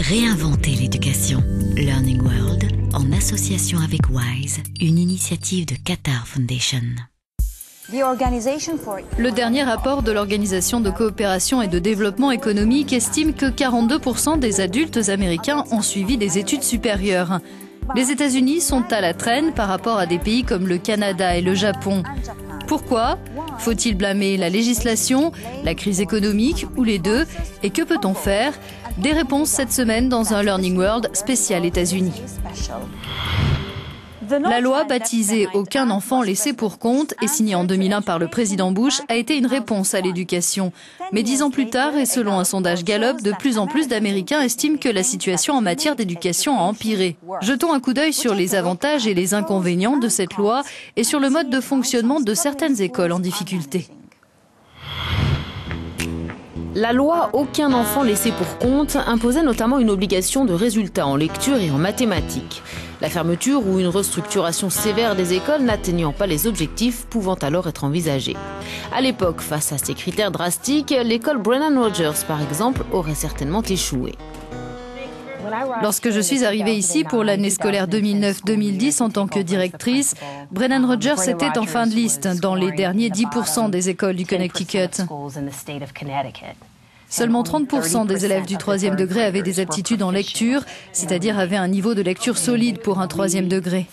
Réinventer l'éducation. Learning World, en association avec WISE, une initiative de Qatar Foundation. Le dernier rapport de l'Organisation de coopération et de développement économique estime que 42% des adultes américains ont suivi des études supérieures. Les États-Unis sont à la traîne par rapport à des pays comme le Canada et le Japon. Pourquoi ? Faut-il blâmer la législation, la crise économique ou les deux ? Et que peut-on faire ? Des réponses cette semaine dans un Learning World spécial États-Unis. La loi baptisée « Aucun enfant laissé pour compte » et signée en 2001 par le président Bush a été une réponse à l'éducation. Mais 10 ans plus tard, et selon un sondage Gallup, de plus en plus d'Américains estiment que la situation en matière d'éducation a empiré. Jetons un coup d'œil sur les avantages et les inconvénients de cette loi et sur le mode de fonctionnement de certaines écoles en difficulté. La loi « Aucun enfant laissé pour compte » imposait notamment une obligation de résultats en lecture et en mathématiques. La fermeture ou une restructuration sévère des écoles n'atteignant pas les objectifs pouvant alors être envisagée. À l'époque, face à ces critères drastiques, l'école Brennan Rogers, par exemple, aurait certainement échoué. Lorsque je suis arrivée ici pour l'année scolaire 2009-2010 en tant que directrice, Brennan Rogers était en fin de liste dans les derniers 10% des écoles du Connecticut. Seulement 30% des élèves du 3e degré avaient des aptitudes en lecture, c'est-à-dire avaient un niveau de lecture solide pour un 3e degré.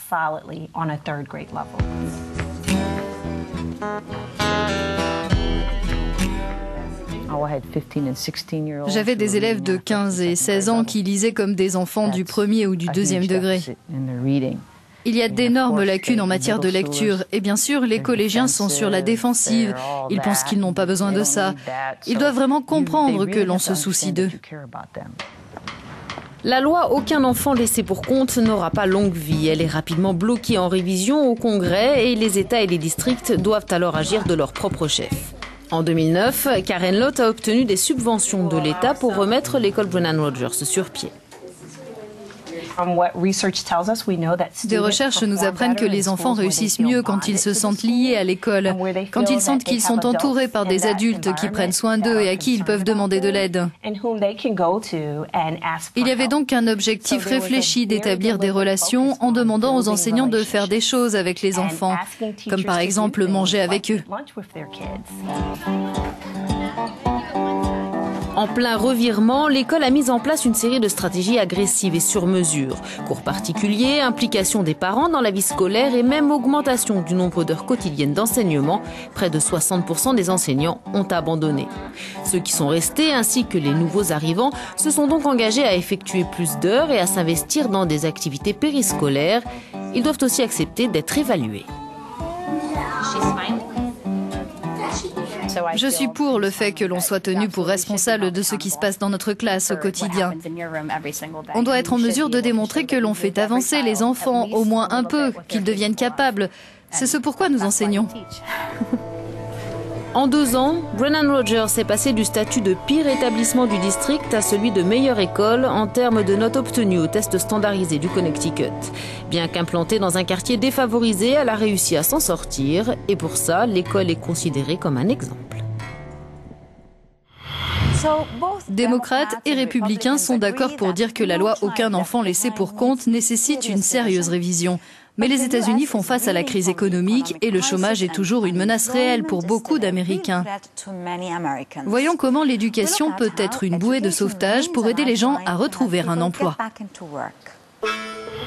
J'avais des élèves de 15 et 16 ans qui lisaient comme des enfants du 1er ou du 2e degré. Il y a d'énormes lacunes en matière de lecture et bien sûr les collégiens sont sur la défensive, ils pensent qu'ils n'ont pas besoin de ça. Ils doivent vraiment comprendre que l'on se soucie d'eux. La loi « Aucun enfant laissé pour compte » n'aura pas longue vie. Elle est rapidement bloquée en révision au Congrès et les États et les districts doivent alors agir de leur propre chef. En 2009, Karen Lott a obtenu des subventions de l'État pour remettre l'école Brennan Rogers sur pied. Des recherches nous apprennent que les enfants réussissent mieux quand ils se sentent liés à l'école, quand ils sentent qu'ils sont entourés par des adultes qui prennent soin d'eux et à qui ils peuvent demander de l'aide. Il y avait donc un objectif réfléchi d'établir des relations en demandant aux enseignants de faire des choses avec les enfants, comme par exemple manger avec eux. En plein revirement, l'école a mis en place une série de stratégies agressives et sur mesure. Cours particuliers, implication des parents dans la vie scolaire et même augmentation du nombre d'heures quotidiennes d'enseignement. Près de 60% des enseignants ont abandonné. Ceux qui sont restés ainsi que les nouveaux arrivants se sont donc engagés à effectuer plus d'heures et à s'investir dans des activités périscolaires. Ils doivent aussi accepter d'être évalués. Je suis pour le fait que l'on soit tenu pour responsable de ce qui se passe dans notre classe au quotidien. On doit être en mesure de démontrer que l'on fait avancer les enfants, au moins un peu, qu'ils deviennent capables. C'est ce pourquoi nous enseignons. En 2 ans, Brennan Rogers est passé du statut de pire établissement du district à celui de meilleure école en termes de notes obtenues au test standardisé du Connecticut. Bien qu'implantée dans un quartier défavorisé, elle a réussi à s'en sortir et pour ça, l'école est considérée comme un exemple. Démocrates et républicains sont d'accord pour dire que la loi « Aucun enfant laissé pour compte » nécessite une sérieuse révision. Mais les États-Unis font face à la crise économique et le chômage est toujours une menace réelle pour beaucoup d'Américains. Voyons comment l'éducation peut être une bouée de sauvetage pour aider les gens à retrouver un emploi.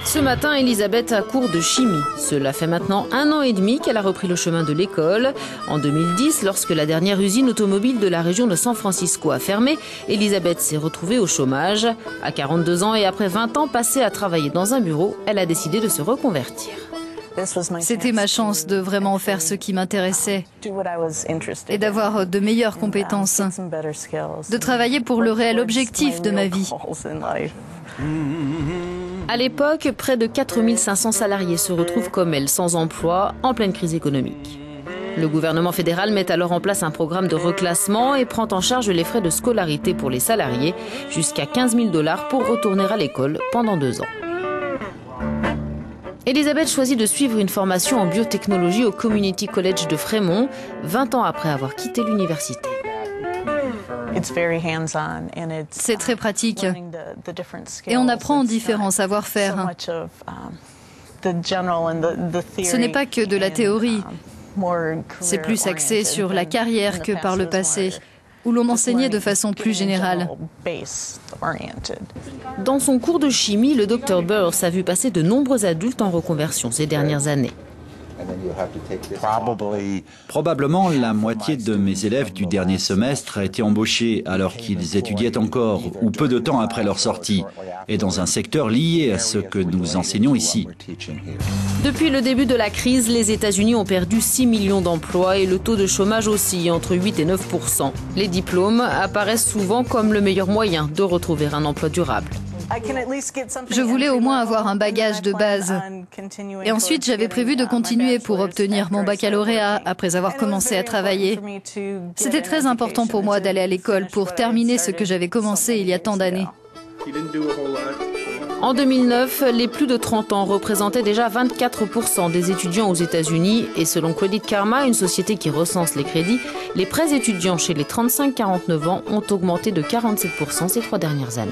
Ce matin, Elisabeth a cours de chimie. Cela fait maintenant 1 an et demi qu'elle a repris le chemin de l'école. En 2010, lorsque la dernière usine automobile de la région de San Francisco a fermé, Elisabeth s'est retrouvée au chômage. À 42 ans et après 20 ans passés à travailler dans un bureau, elle a décidé de se reconvertir. C'était ma chance de vraiment faire ce qui m'intéressait et d'avoir de meilleures compétences, de travailler pour le réel objectif de ma vie. À l'époque, près de 4500 salariés se retrouvent comme elle, sans emploi, en pleine crise économique. Le gouvernement fédéral met alors en place un programme de reclassement et prend en charge les frais de scolarité pour les salariés, jusqu'à 15 000 $ pour retourner à l'école pendant 2 ans. Elisabeth choisit de suivre une formation en biotechnologie au Community College de Fremont, 20 ans après avoir quitté l'université. C'est très pratique et on apprend différents savoir-faire. Ce n'est pas que de la théorie, c'est plus axé sur la carrière que par le passé, où l'on enseignait de façon plus générale. Dans son cours de chimie, le Dr Burse a vu passer de nombreux adultes en reconversion ces dernières années. Probablement la moitié de mes élèves du dernier semestre a été embauchée alors qu'ils étudiaient encore ou peu de temps après leur sortie et dans un secteur lié à ce que nous enseignons ici. Depuis le début de la crise, les États-Unis ont perdu 6 millions d'emplois et le taux de chômage oscille entre 8 et 9%. Les diplômes apparaissent souvent comme le meilleur moyen de retrouver un emploi durable. Je voulais au moins avoir un bagage de base. Et ensuite, j'avais prévu de continuer pour obtenir mon baccalauréat après avoir commencé à travailler. C'était très important pour moi d'aller à l'école pour terminer ce que j'avais commencé il y a tant d'années. En 2009, les plus de 30 ans représentaient déjà 24% des étudiants aux États-Unis et selon Credit Karma, une société qui recense les crédits, les prêts étudiants chez les 35-49 ans ont augmenté de 47% ces 3 dernières années.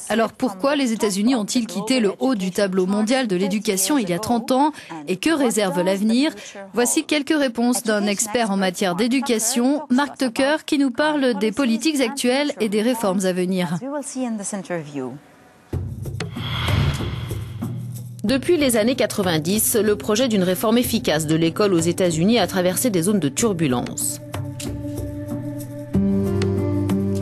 Alors pourquoi les États-Unis ont-ils quitté le haut du tableau mondial de l'éducation il y a 30 ans et que réserve l'avenir? Voici quelques réponses d'un expert en matière d'éducation, Mark Tucker, qui nous parle des politiques actuelles et des réformes à venir. Depuis les années 90, le projet d'une réforme efficace de l'école aux États-Unis a traversé des zones de turbulence.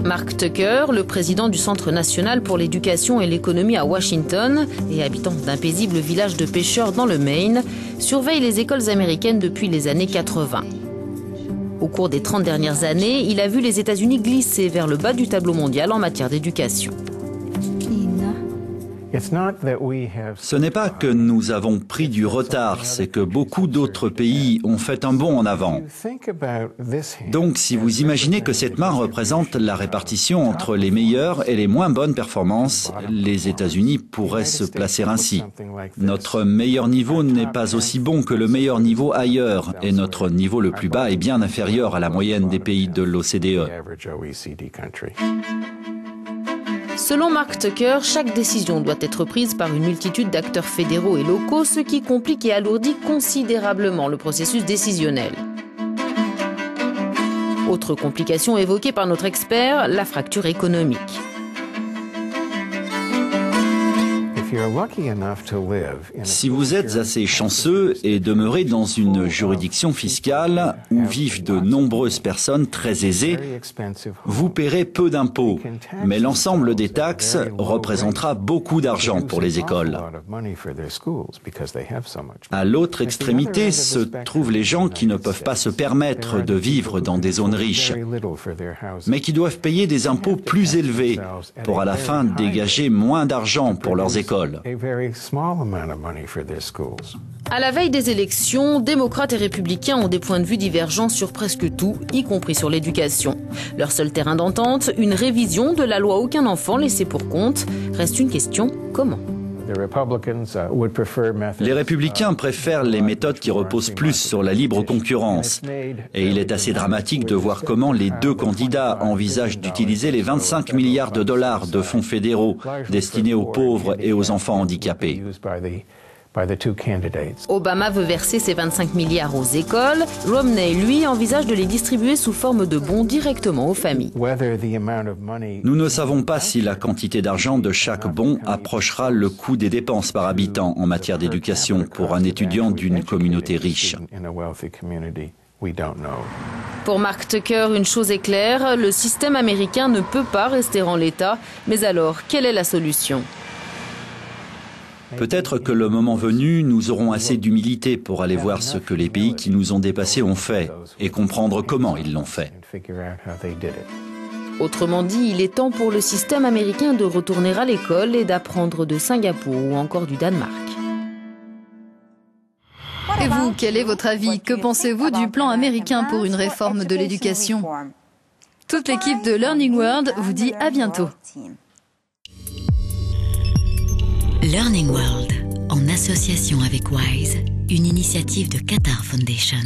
Mark Tucker, le président du Centre national pour l'éducation et l'économie à Washington et habitant d'un paisible village de pêcheurs dans le Maine, surveille les écoles américaines depuis les années 80. Au cours des 30 dernières années, il a vu les États-Unis glisser vers le bas du tableau mondial en matière d'éducation. Ce n'est pas que nous avons pris du retard, c'est que beaucoup d'autres pays ont fait un bond en avant. Donc, si vous imaginez que cette main représente la répartition entre les meilleures et les moins bonnes performances, les États-Unis pourraient se placer ainsi. Notre meilleur niveau n'est pas aussi bon que le meilleur niveau ailleurs, et notre niveau le plus bas est bien inférieur à la moyenne des pays de l'OCDE. Selon Mark Tucker, chaque décision doit être prise par une multitude d'acteurs fédéraux et locaux, ce qui complique et alourdit considérablement le processus décisionnel. Autre complication évoquée par notre expert, la fracture économique. Si vous êtes assez chanceux et demeurez dans une juridiction fiscale où vivent de nombreuses personnes très aisées, vous paierez peu d'impôts, mais l'ensemble des taxes représentera beaucoup d'argent pour les écoles. À l'autre extrémité se trouvent les gens qui ne peuvent pas se permettre de vivre dans des zones riches, mais qui doivent payer des impôts plus élevés pour à la fin dégager moins d'argent pour leurs écoles. À la veille des élections, démocrates et républicains ont des points de vue divergents sur presque tout, y compris sur l'éducation. Leur seul terrain d'entente, une révision de la loi Aucun enfant laissé pour compte. Reste une question, comment ? Les républicains préfèrent les méthodes qui reposent plus sur la libre concurrence. Et il est assez dramatique de voir comment les deux candidats envisagent d'utiliser les 25 milliards de dollars de fonds fédéraux destinés aux pauvres et aux enfants handicapés. Obama veut verser ces 25 milliards aux écoles. Romney, lui, envisage de les distribuer sous forme de bons directement aux familles. Nous ne savons pas si la quantité d'argent de chaque bon approchera le coût des dépenses par habitant en matière d'éducation pour un étudiant d'une communauté riche. Pour Mark Tucker, une chose est claire, le système américain ne peut pas rester en l'état. Mais alors, quelle est la solution ? Peut-être que le moment venu, nous aurons assez d'humilité pour aller voir ce que les pays qui nous ont dépassés ont fait et comprendre comment ils l'ont fait. Autrement dit, il est temps pour le système américain de retourner à l'école et d'apprendre de Singapour ou encore du Danemark. Et vous, quel est votre avis? Que pensez-vous du plan américain pour une réforme de l'éducation? Toute l'équipe de Learning World vous dit à bientôt. Learning World, en association avec WISE, une initiative de Qatar Foundation.